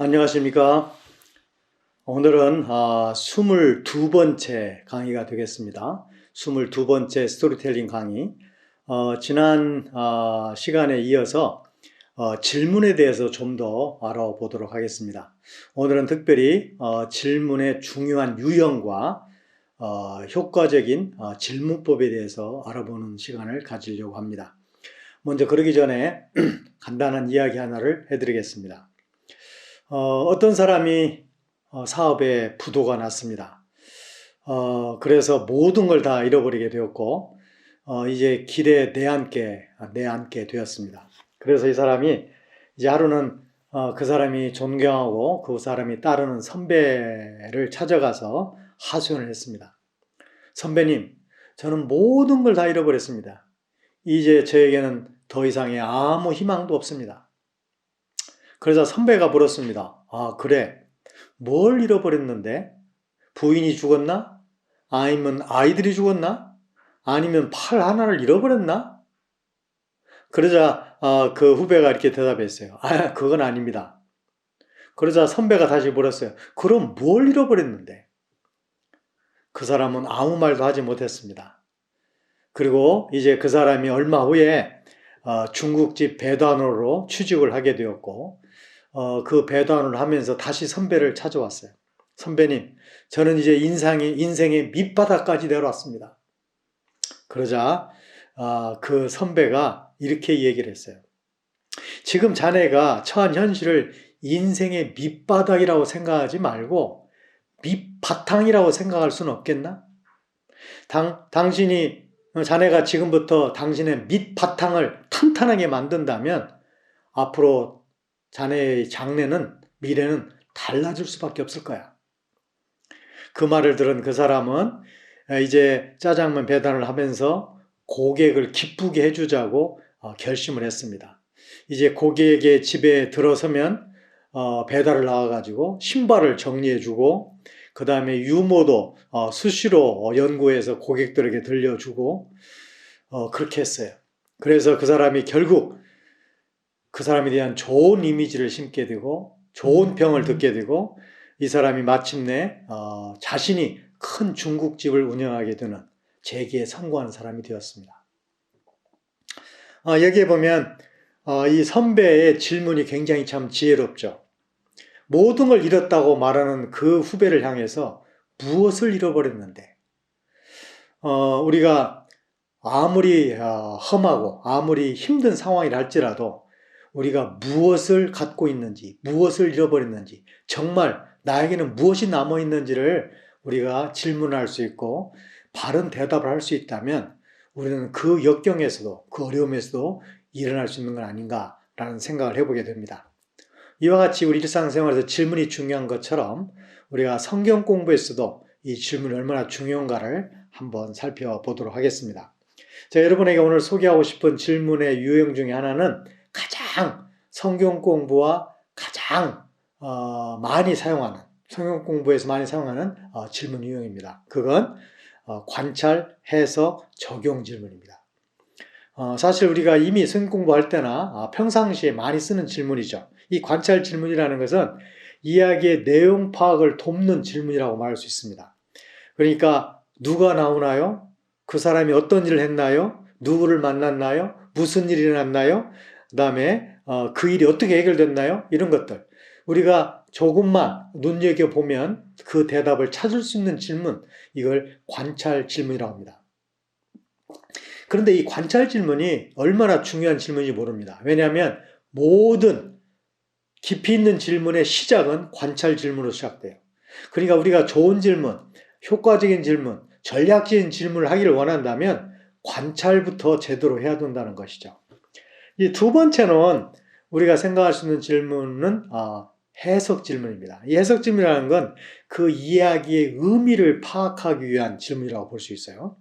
안녕하십니까. 오늘은 22번째 강의가 되겠습니다. 22번째 스토리텔링 강의. 지난 시간에 이어서 질문에 대해서 좀 더 알아보도록 하겠습니다. 오늘은 특별히 질문의 중요한 유형과 효과적인 질문법에 대해서 알아보는 시간을 가지려고 합니다. 먼저 그러기 전에 간단한 이야기 하나를 해드리겠습니다. 어떤 사람이 사업에 부도가 났습니다. 그래서 모든 걸 다 잃어버리게 되었고 이제 길에 내앉게 되었습니다. 그래서 이 사람이 이제 하루는 그 사람이 존경하고 그 사람이 따르는 선배를 찾아가서 하소연을 했습니다. 선배님, 저는 모든 걸 다 잃어버렸습니다. 이제 저에게는 더 이상의 아무 희망도 없습니다. 그러자 선배가 물었습니다. 그래. 뭘 잃어버렸는데? 부인이 죽었나? 아니면 아이들이 죽었나? 아니면 팔 하나를 잃어버렸나? 그러자 그 후배가 이렇게 대답했어요. 그건 아닙니다. 그러자 선배가 다시 물었어요. 그럼 뭘 잃어버렸는데? 그 사람은 아무 말도 하지 못했습니다. 그리고 이제 그 사람이 얼마 후에 중국집 배단으로 취직을 하게 되었고 그 배단을 하면서 다시 선배를 찾아왔어요. 선배님, 저는 이제 인생의 밑바닥까지 내려왔습니다. 그러자 그 선배가 이렇게 얘기를 했어요. 지금 자네가 처한 현실을 인생의 밑바닥이라고 생각하지 말고 밑바탕이라고 생각할 수는 없겠나? 자네가 지금부터 당신의 밑바탕을 탄탄하게 만든다면 앞으로 자네의 미래는 달라질 수밖에 없을 거야. 그 말을 들은 그 사람은 이제 짜장면 배달을 하면서 고객을 기쁘게 해주자고 결심을 했습니다. 이제 고객의 집에 들어서면 배달을 나와가지고 신발을 정리해주고 그 다음에 유머도 수시로 연구해서 고객들에게 들려주고 그렇게 했어요. 그래서 그 사람이 결국 그 사람에 대한 좋은 이미지를 심게 되고 좋은 평을 듣게 되고 이 사람이 마침내 자신이 큰 중국집을 운영하게 되는 재기에 성공하는 사람이 되었습니다. 여기에 보면 이 선배의 질문이 굉장히 참 지혜롭죠. 모든 걸 잃었다고 말하는 그 후배를 향해서 무엇을 잃어버렸는데 우리가 아무리 험하고 아무리 힘든 상황이라 할지라도 우리가 무엇을 갖고 있는지, 무엇을 잃어버렸는지, 정말 나에게는 무엇이 남아있는지를 우리가 질문할 수 있고 바른 대답을 할 수 있다면 우리는 그 역경에서도, 그 어려움에서도 일어날 수 있는 건 아닌가라는 생각을 해보게 됩니다. 이와 같이 우리 일상생활에서 질문이 중요한 것처럼 우리가 성경 공부에서도 이 질문이 얼마나 중요한가를 한번 살펴보도록 하겠습니다. 자, 여러분에게 오늘 소개하고 싶은 질문의 유형 중에 하나는 가장 성경 공부와 가장 많이 사용하는, 성경 공부에서 많이 사용하는 질문 유형입니다. 그건 관찰, 해석, 적용 질문입니다. 사실 우리가 이미 성경 공부할 때나 평상시에 많이 쓰는 질문이죠. 이 관찰 질문이라는 것은 이야기의 내용 파악을 돕는 질문이라고 말할 수 있습니다. 그러니까 누가 나오나요? 그 사람이 어떤 일을 했나요? 누구를 만났나요? 무슨 일이 일어났나요? 그 다음에 그 일이 어떻게 해결됐나요? 이런 것들. 우리가 조금만 눈여겨보면 그 대답을 찾을 수 있는 질문, 이걸 관찰 질문이라고 합니다. 그런데 이 관찰 질문이 얼마나 중요한 질문인지 모릅니다. 왜냐하면 모든 깊이 있는 질문의 시작은 관찰 질문으로 시작돼요. 그러니까 우리가 좋은 질문, 효과적인 질문, 전략적인 질문을 하기를 원한다면 관찰부터 제대로 해야 된다는 것이죠. 이 두 번째는 우리가 생각할 수 있는 질문은 해석 질문입니다. 이 해석 질문이라는 건 그 이야기의 의미를 파악하기 위한 질문이라고 볼 수 있어요.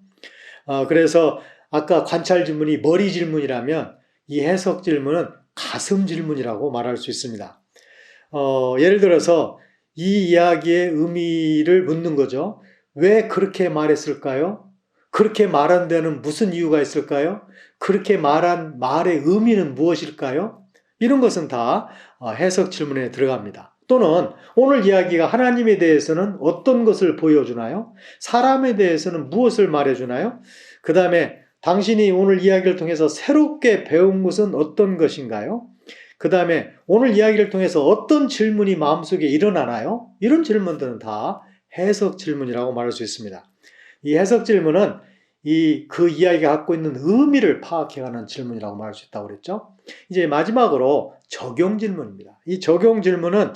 그래서 아까 관찰 질문이 머리 질문이라면 이 해석 질문은 가슴 질문이라고 말할 수 있습니다. 예를 들어서 이 이야기의 의미를 묻는 거죠. 왜 그렇게 말했을까요? 그렇게 말한 데는 무슨 이유가 있을까요? 그렇게 말한 말의 의미는 무엇일까요? 이런 것은 다 해석 질문에 들어갑니다. 또는 오늘 이야기가 하나님에 대해서는 어떤 것을 보여주나요? 사람에 대해서는 무엇을 말해주나요? 그 다음에 당신이 오늘 이야기를 통해서 새롭게 배운 것은 어떤 것인가요? 그 다음에 오늘 이야기를 통해서 어떤 질문이 마음속에 일어나나요? 이런 질문들은 다 해석 질문이라고 말할 수 있습니다. 이 해석 질문은 그 이야기가 갖고 있는 의미를 파악해가는 질문이라고 말할 수 있다고 그랬죠. 이제 마지막으로 적용 질문입니다. 이 적용 질문은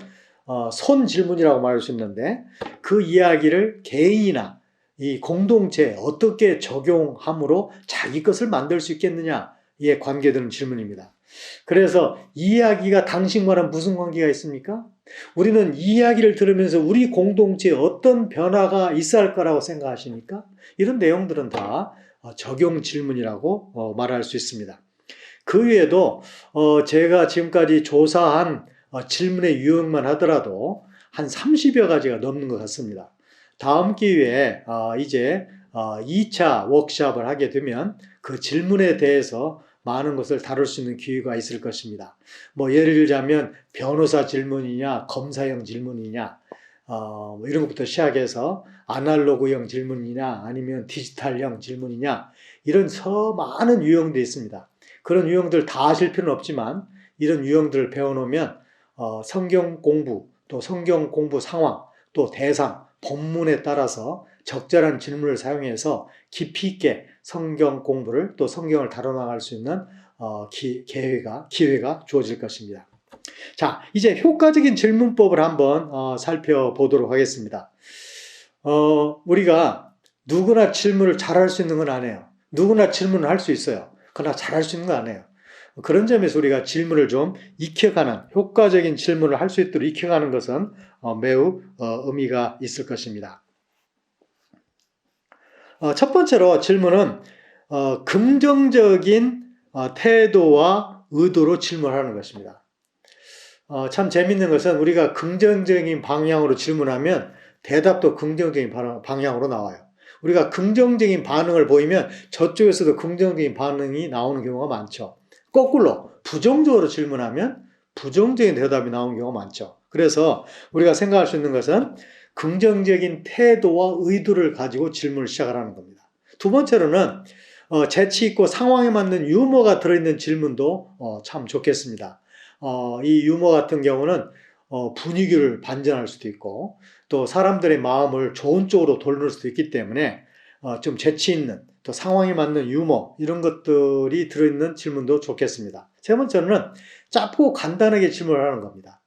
손 질문이라고 말할 수 있는데 그 이야기를 개인이나 이 공동체에 어떻게 적용함으로 자기 것을 만들 수 있겠느냐에 관계되는 질문입니다. 그래서 이 이야기가 당신과는 무슨 관계가 있습니까? 우리는 이 이야기를 들으면서 우리 공동체에 어떤 변화가 있어야 할 거라고 생각하십니까? 이런 내용들은 다 적용 질문이라고 말할 수 있습니다. 그 외에도 제가 지금까지 조사한 질문의 유형만 하더라도 한 30여 가지가 넘는 것 같습니다. 다음 기회에 이제 2차 워크숍을 하게 되면 그 질문에 대해서 많은 것을 다룰 수 있는 기회가 있을 것입니다. 뭐 예를 들자면 변호사 질문이냐 검사형 질문이냐 이런 것부터 시작해서 아날로그형 질문이냐 아니면 디지털형 질문이냐 이런 많은 유형들이 있습니다. 그런 유형들 다 아실 필요는 없지만 이런 유형들을 배워놓으면 성경 공부 또 성경 공부 상황 또 대상 본문에 따라서 적절한 질문을 사용해서 깊이 있게 성경 공부를 또 성경을 다뤄나갈 수 있는 기회가 주어질 것입니다. 자, 이제 효과적인 질문법을 한번 살펴보도록 하겠습니다. 우리가 누구나 질문을 잘할 수 있는 건 아니에요. 누구나 질문을 할 수 있어요. 그러나 잘할 수 있는 건 아니에요. 그런 점에서 우리가 질문을 좀 익혀가는 효과적인 질문을 할 수 있도록 익혀가는 것은 매우 의미가 있을 것입니다. 첫 번째로 질문은 긍정적인 태도와 의도로 질문하는 것입니다. 참 재밌는 것은 우리가 긍정적인 방향으로 질문하면 대답도 긍정적인 방향으로 나와요. 우리가 긍정적인 반응을 보이면 저쪽에서도 긍정적인 반응이 나오는 경우가 많죠. 거꾸로 부정적으로 질문하면 부정적인 대답이 나오는 경우가 많죠. 그래서 우리가 생각할 수 있는 것은 긍정적인 태도와 의도를 가지고 질문을 시작하라는 겁니다. 두 번째로는 재치 있고 상황에 맞는 유머가 들어있는 질문도 참 좋겠습니다. 이 유머 같은 경우는 분위기를 반전할 수도 있고 또 사람들의 마음을 좋은 쪽으로 돌릴 수도 있기 때문에 좀 재치 있는 또 상황에 맞는 유머 이런 것들이 들어있는 질문도 좋겠습니다. 세 번째로는 짧고 간단하게 질문을 하는 겁니다.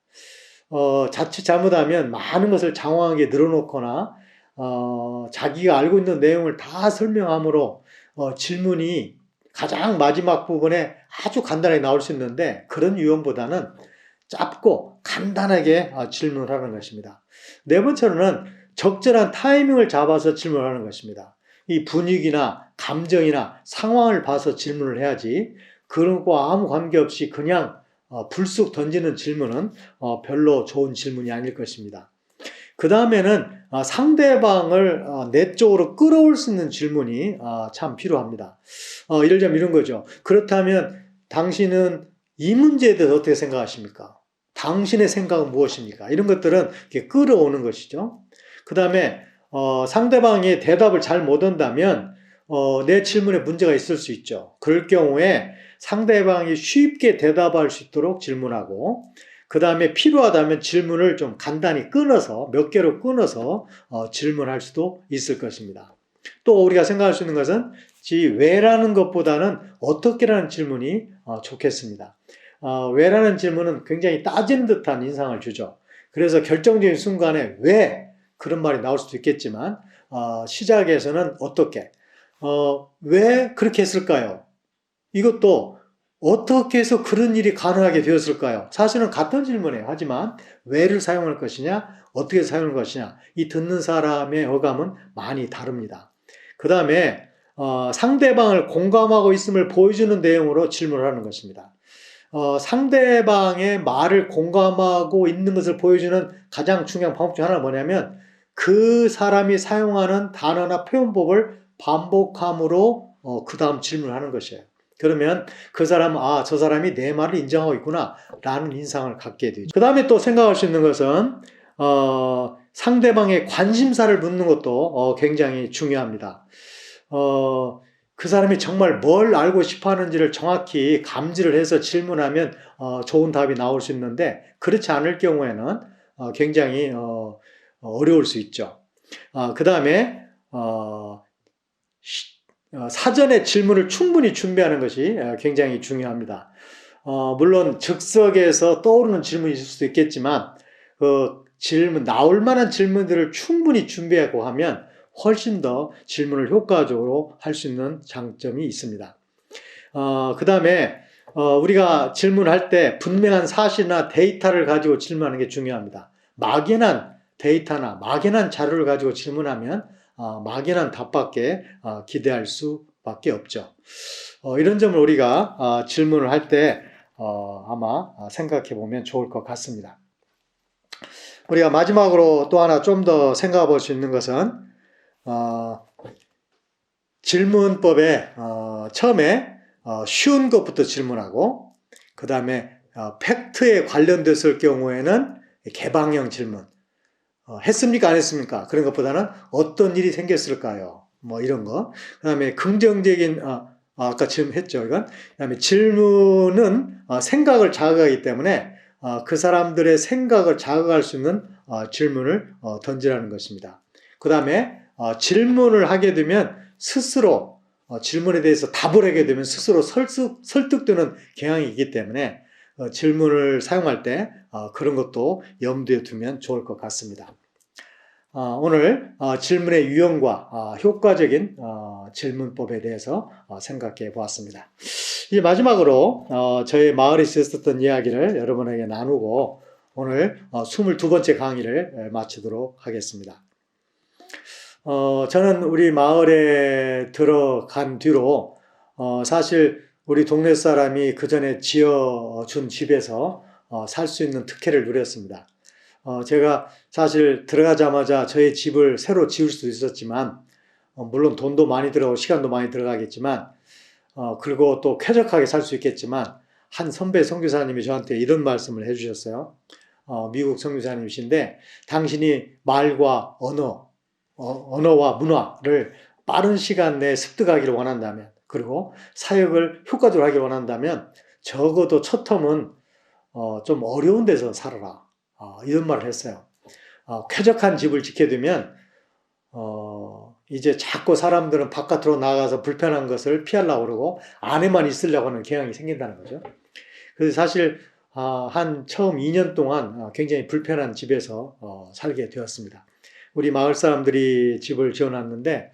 자칫 잘못하면 많은 것을 장황하게 늘어놓거나 자기가 알고 있는 내용을 다 설명함으로 질문이 가장 마지막 부분에 아주 간단하게 나올 수 있는데 그런 유형보다는 짧고 간단하게 질문을 하는 것입니다. 네 번째로는 적절한 타이밍을 잡아서 질문을 하는 것입니다. 이 분위기나 감정이나 상황을 봐서 질문을 해야지 그런 거와 아무 관계없이 그냥 불쑥 던지는 질문은 별로 좋은 질문이 아닐 것입니다. 그 다음에는 상대방을 내 쪽으로 끌어올 수 있는 질문이 참 필요합니다. 예를 들면 이런 거죠. 그렇다면 당신은 이 문제에 대해서 어떻게 생각하십니까? 당신의 생각은 무엇입니까? 이런 것들은 이렇게 끌어오는 것이죠. 그 다음에 상대방이 대답을 잘 못한다면 내 질문에 문제가 있을 수 있죠. 그럴 경우에 상대방이 쉽게 대답할 수 있도록 질문하고 그 다음에 필요하다면 질문을 좀 간단히 끊어서 몇 개로 끊어서 질문할 수도 있을 것입니다. 또 우리가 생각할 수 있는 것은 왜라는 것보다는 어떻게라는 질문이 좋겠습니다. 왜라는 질문은 굉장히 따지는 듯한 인상을 주죠. 그래서 결정적인 순간에 왜 그런 말이 나올 수도 있겠지만 시작에서는 어떻게 왜 그렇게 했을까요? 이것도 어떻게 해서 그런 일이 가능하게 되었을까요? 사실은 같은 질문이에요. 하지만 왜를 사용할 것이냐, 어떻게 사용할 것이냐, 이 듣는 사람의 어감은 많이 다릅니다. 그 다음에 상대방을 공감하고 있음을 보여주는 내용으로 질문을 하는 것입니다. 상대방의 말을 공감하고 있는 것을 보여주는 가장 중요한 방법 중 하나는 뭐냐면 그 사람이 사용하는 단어나 표현법을 반복함으로 그 다음 질문을 하는 것이에요. 그러면 그 사람은 저 사람이 내 말을 인정하고 있구나 라는 인상을 갖게 되죠. 그 다음에 또 생각할 수 있는 것은 상대방의 관심사를 묻는 것도 굉장히 중요합니다. 그 사람이 정말 뭘 알고 싶어 하는지를 정확히 감지를 해서 질문하면 좋은 답이 나올 수 있는데, 그렇지 않을 경우에는 굉장히 어려울 수 있죠. 그 다음에 사전에 질문을 충분히 준비하는 것이 굉장히 중요합니다. 물론 즉석에서 떠오르는 질문이 있을 수도 있겠지만 나올 만한 질문들을 충분히 준비하고 하면 훨씬 더 질문을 효과적으로 할 수 있는 장점이 있습니다. 그 다음에 우리가 질문할 때 분명한 사실이나 데이터를 가지고 질문하는 게 중요합니다. 막연한 데이터나 막연한 자료를 가지고 질문하면 막연한 답밖에 기대할 수밖에 없죠. 이런 점을 우리가 질문을 할 때 아마 생각해 보면 좋을 것 같습니다. 우리가 마지막으로 또 하나 좀 더 생각해 볼 수 있는 것은 질문법에 처음에 쉬운 것부터 질문하고, 그 다음에 팩트에 관련됐을 경우에는 개방형 질문, 했습니까 안 했습니까? 그런 것보다는 어떤 일이 생겼을까요? 뭐 이런 거. 그 다음에 긍정적인 아까 질문했죠. 이건. 그 다음에 질문은 생각을 자극하기 때문에 그 사람들의 생각을 자극할 수 있는 질문을 던지라는 것입니다. 그 다음에 질문을 하게 되면 스스로 질문에 대해서 답을 하게 되면 스스로 설득되는 경향이 있기 때문에 질문을 사용할 때 그런 것도 염두에 두면 좋을 것 같습니다. 오늘 질문의 유형과 효과적인 질문법에 대해서 생각해 보았습니다. 이제 마지막으로 저희 마을에서 있었던 이야기를 여러분에게 나누고 오늘 22번째 강의를 마치도록 하겠습니다. 저는 우리 마을에 들어간 뒤로 사실 우리 동네 사람이 그 전에 지어준 집에서 살 수 있는 특혜를 누렸습니다. 제가 사실 들어가자마자 저의 집을 새로 지을 수도 있었지만, 물론 돈도 많이 들어가고 시간도 많이 들어가겠지만, 그리고 또 쾌적하게 살 수 있겠지만, 한 선배 선교사님이 저한테 이런 말씀을 해주셨어요. 미국 선교사님이신데, 당신이 말과 언어와 문화를 빠른 시간 내에 습득하기를 원한다면, 그리고 사역을 효과적으로 하기를 원한다면 적어도 첫 텀은 좀 어려운 데서 살아라. 이런 말을 했어요. 쾌적한 집을 짓게 되면 이제 자꾸 사람들은 바깥으로 나가서 불편한 것을 피하려고 그러고 안에만 있으려고 하는 경향이 생긴다는 거죠. 그래서 사실 처음 2년 동안 굉장히 불편한 집에서 살게 되었습니다. 우리 마을 사람들이 집을 지어놨는데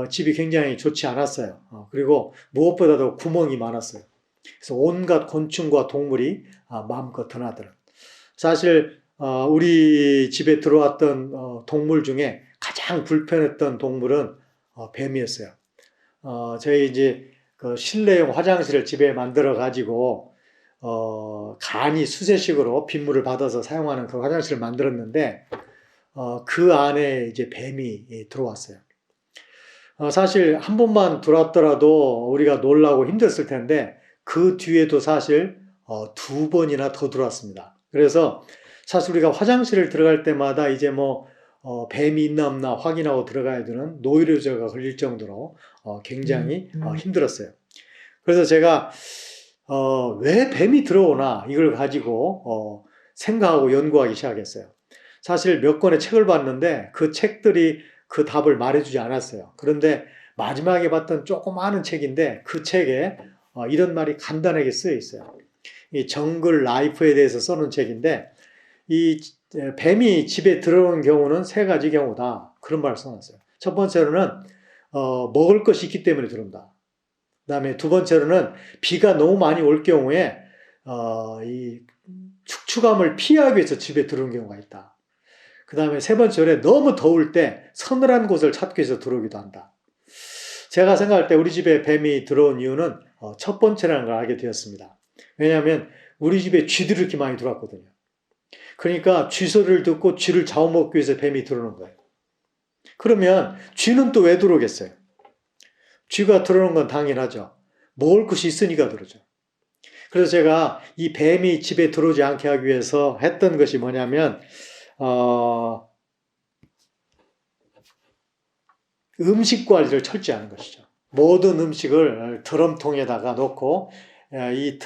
집이 굉장히 좋지 않았어요. 그리고 무엇보다도 구멍이 많았어요. 그래서 온갖 곤충과 동물이 마음껏 드나들은. 사실 우리 집에 들어왔던 동물 중에 가장 불편했던 동물은 뱀이었어요. 저희 이제 그 실내용 화장실을 집에 만들어 가지고 간이 수세식으로 빗물을 받아서 사용하는 그 화장실을 만들었는데 그 안에 이제 뱀이 들어왔어요. 사실 한 번만 들어왔더라도 우리가 놀라고 힘들었을 텐데 그 뒤에도 사실 2번이나 더 들어왔습니다. 그래서 사실 우리가 화장실을 들어갈 때마다 이제 뱀이 있나 없나 확인하고 들어가야 되는 노이로제가 걸릴 정도로 굉장히 힘들었어요. 그래서 제가 왜 뱀이 들어오나 이걸 가지고 생각하고 연구하기 시작했어요. 사실 몇 권의 책을 봤는데 그 책들이 그 답을 말해주지 않았어요. 그런데 마지막에 봤던 조그마한 책인데 그 책에 이런 말이 간단하게 쓰여 있어요. 이 정글 라이프에 대해서 써놓은 책인데 이 뱀이 집에 들어오는 경우는 3가지 경우다. 그런 말을 써놨어요. 첫 번째로는 먹을 것이 있기 때문에 들어온다. 그 다음에 2번째로는 비가 너무 많이 올 경우에 이 축축함을 피하기 위해서 집에 들어오는 경우가 있다. 그 다음에 3번째로 너무 더울 때 서늘한 곳을 찾기 위해서 들어오기도 한다. 제가 생각할 때 우리 집에 뱀이 들어온 이유는 첫 번째라는 걸 알게 되었습니다. 왜냐하면 우리 집에 쥐들이 이렇게 많이 들어왔거든요. 그러니까 쥐 소리를 듣고 쥐를 잡아먹기 위해서 뱀이 들어오는 거예요. 그러면 쥐는 또 왜 들어오겠어요? 쥐가 들어오는 건 당연하죠. 먹을 것이 있으니까 그러죠. 그래서 제가 이 뱀이 집에 들어오지 않게 하기 위해서 했던 것이 뭐냐면 음식 관리를 철저히 하는 것이죠. 모든 음식을 드럼통에다가 넣고 이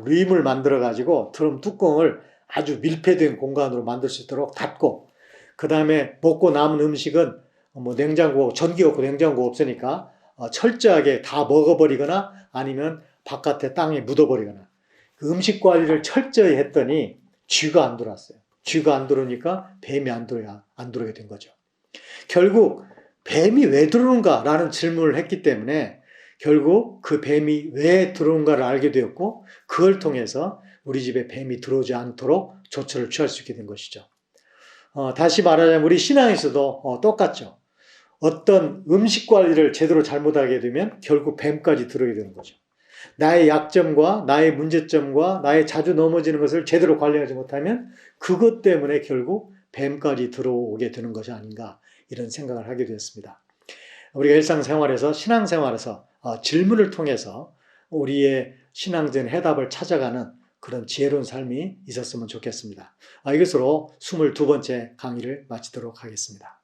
림을 만들어 가지고 드럼 뚜껑을 아주 밀폐된 공간으로 만들 수 있도록 닫고, 그 다음에 먹고 남은 음식은 뭐 냉장고, 전기가 없고 냉장고 없으니까 철저하게 다 먹어버리거나 아니면 바깥에 땅에 묻어버리거나, 그 음식 관리를 철저히 했더니 쥐가 안 들어왔어요. 쥐가 안 들어오니까 뱀이 안 들어오게 된 거죠. 결국 뱀이 왜 들어오는가라는 질문을 했기 때문에 결국 그 뱀이 왜 들어온가를 알게 되었고, 그걸 통해서 우리 집에 뱀이 들어오지 않도록 조처를 취할 수 있게 된 것이죠. 다시 말하자면 우리 신앙에서도 똑같죠. 어떤 음식 관리를 제대로 잘못하게 되면 결국 뱀까지 들어오게 되는 거죠. 나의 약점과 나의 문제점과 나의 자주 넘어지는 것을 제대로 관리하지 못하면 그것 때문에 결국 뱀까지 들어오게 되는 것이 아닌가, 이런 생각을 하게 되었습니다. 우리가 일상생활에서, 신앙생활에서 질문을 통해서 우리의 신앙적인 해답을 찾아가는 그런 지혜로운 삶이 있었으면 좋겠습니다. 이것으로 22번째 강의를 마치도록 하겠습니다.